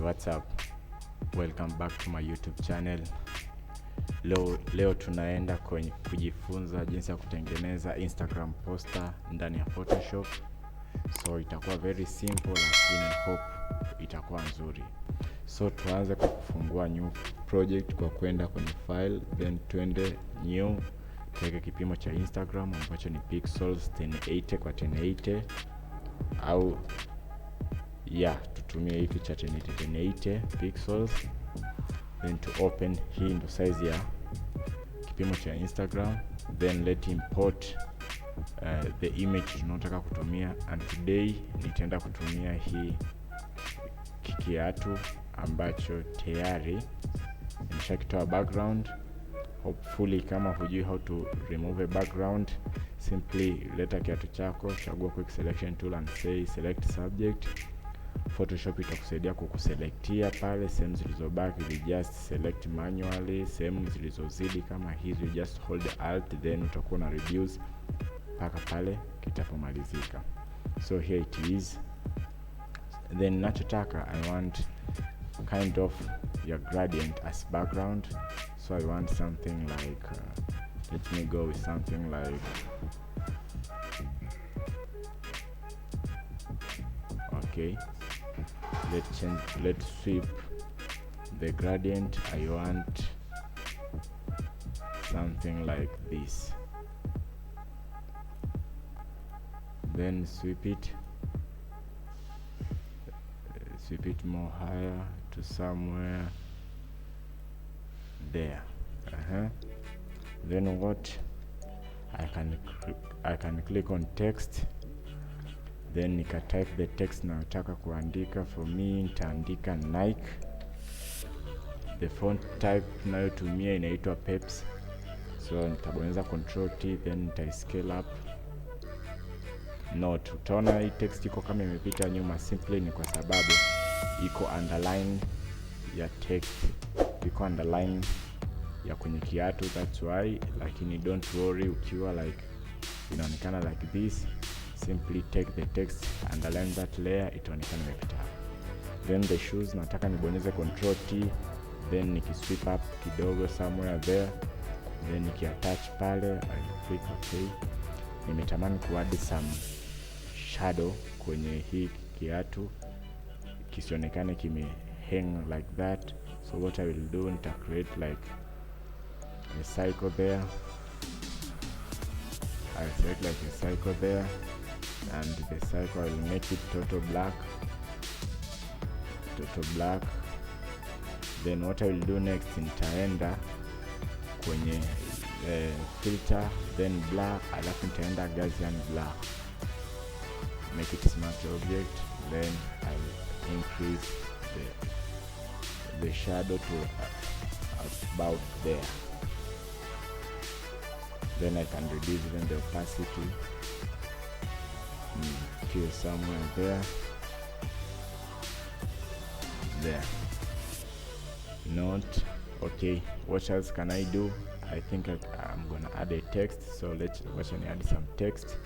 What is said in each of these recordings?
what's up? Welcome back to my YouTube channel. Leo tunaenda kujifunza jinsi ya kutengeneza Instagram poster ndani ya Photoshop. So itakuwa very simple, lakini hope itakuwa nzuri. So tuanze kwa kufungua new project kwa kwenda kwenye file, then tuende new, tuweke kipimo cha Instagram ambacho ni pixels 1080 kwa 1080 au tutumie hiki cha 1080 pixels, then to open. Hii ndo size ya kipimo cha Instagram, then let import the image tunataka kutumia. And today nitaenda kutumia hii kiatu ambacho tayari nimeshakitoa background. Hopefully kama hujui how to remove a background, simply leta kiatu chako, chagua quick selection tool and say select subject. Photoshop itakusaidia kukuselectia pale sehemu zilizobaki, you just select manually. Sehemu zilizozidi kama hizi just hold alt, then utakuwa na reduce mpaka pale kitapomalizika. So here it is. Then nachotaka, I want kind of your gradient as background. So I want something like let me go with something like let's sweep the gradient. I want something like this, then sweep it more higher to somewhere there. Then what I can click on text, then nika type the text nataka kuandika. For me nitaandika Nike. The font type nayotumia inaitwa Peps, so nitabonyeza Control T, then nita scale up. Note, utaona hii text iko kama imepita nyuma, simply ni kwa sababu iko underline ya text, iko underline ya kwenye kiatu, that's why. Lakini don't worry, ukiwa like inaonekana like this, simply take the text, underline that layer, itaonekana imepita. Then the shoes nataka nibonyeze Control T, then nikisweep up kidogo somewhere there, then nikiattach pale, I click OK. Nimetamani kuadd some shadow kwenye hii kiatu kisionekane kime hang like that. So what I will do, nita create like a cycle there. I create like a cycle there, and the cycle I will make it total black. Then what I will do next, nitaenda kwenye filter, then blur, alafu nitaenda Gaussian blur, make it smart object, then I will increase the shadow to about there. Then I can reduce even the opacity to somewhere there. Note, okay, what else can I do? I think I'm gonna add a text, so let's add some text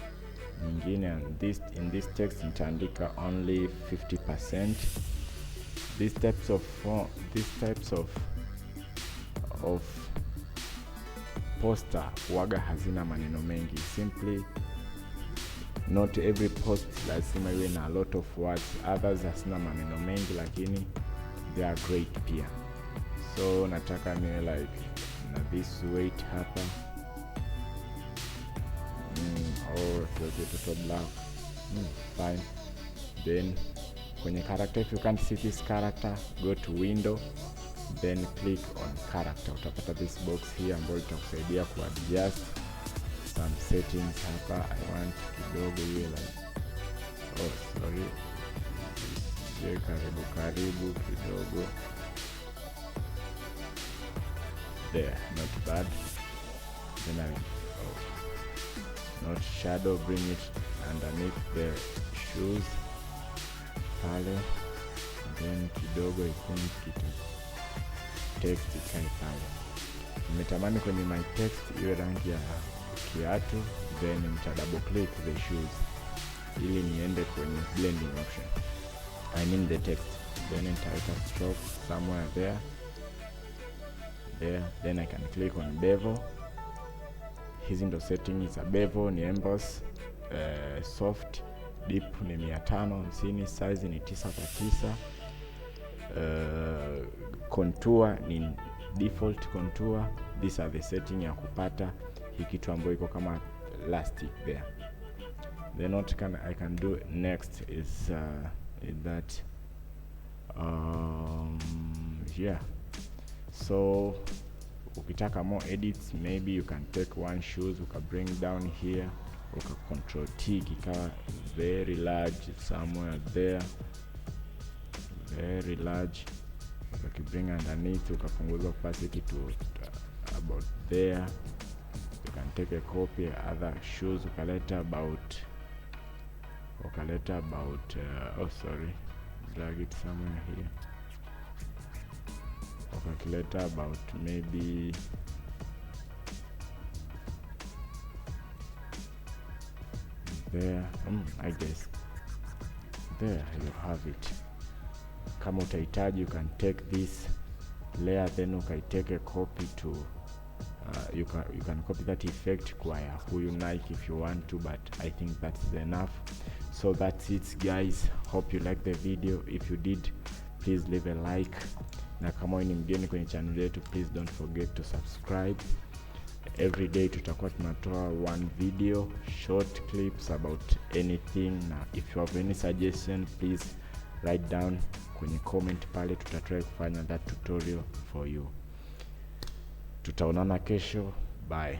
nyingine. And in this text nitaandika only 50%. These types of poster waga hazina maneno mengi, simply not every post lazima iwe na a lot of words. Others hazina maneno mengi lakini they are great pia. So nataka niwe like na this weight hapa, or total black, fine. Then kwenye character, if you can't see this character, go to window, then click on character. Utapata this box here ambayo itakusaidia kuadjust some settings hapa. I want kidogo iwe like karibu kidogo there, not bad. Then I not shadow, bring it underneath the shoes pale, then kidogo I think kitu text ikae pale. Nimetamani kwenye my text iwe rangi ya kiatu, then nita double click the shoes ili niende kwenye blending option, I mean the text. then nitaweka stroke somewhere there, then I can click on bevel. Hizi ndo settings za bevel. Ni emboss, soft, deep ni 550, size ni 9:9. Contour ni default contour. These are the setting ya kupata hii kitu ambayo iko kama elastic there. Then what I can do next is that yeah, so ukitaka more edits, maybe you can take one shoes uka bring down here, uka control T kikawa very large somewhere there, very large, ukibring underneath ukapunguza opacity to about there. You can take a copy other shoes ukaleta about drag it somewhere here, ukakileta about maybe there. I guess there you have it. Kama utahitaji, you can take this layer then ukaitake a copy to you can copy that effect kwa huyu Nike if you want to, but I think that's enough. So that's it guys, hope you like the video. If you did, please leave a like, na kama ni mgeni kwenye channel yetu, please don't forget to subscribe. Every day tutakuwa tunatoa one video, short clips about anything, na if you have any suggestion, please write down kwenye comment pale, tutatry kufanya that tutorial for you. Tutaonana kesho, bye.